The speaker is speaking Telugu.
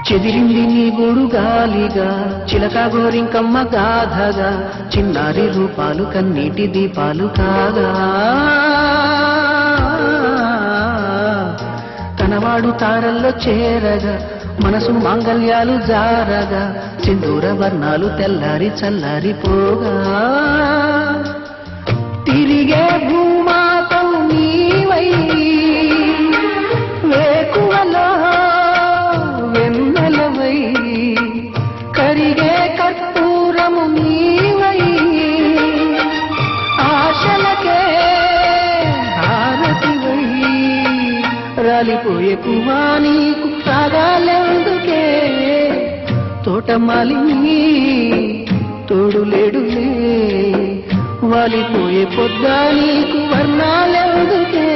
చెదిరింది నీ గూడు గాలిగా చిలక గోరింకమ్మ గాథగా చిన్నారి రూపాలు కన్నీటి దీపాలు కాగా తనవాడు తారల్లో చేరగా మనసు మాంగళ్యాలు జారగా సింధూర వర్ణాలు తెల్లారి చల్లారిపోగా తిరిగే భూమాతం నీవై వేకువలో వెన్నెలవై కరిగే కర్పూరము నీవై ఆశలకే హారతివై రాలిపోయే పువ్వా నీకు తాగాలెందుకే తోటమాలిని తోడులేడులే వాలిపోయే పొద్దా నీకు వర్ణాలెందుకే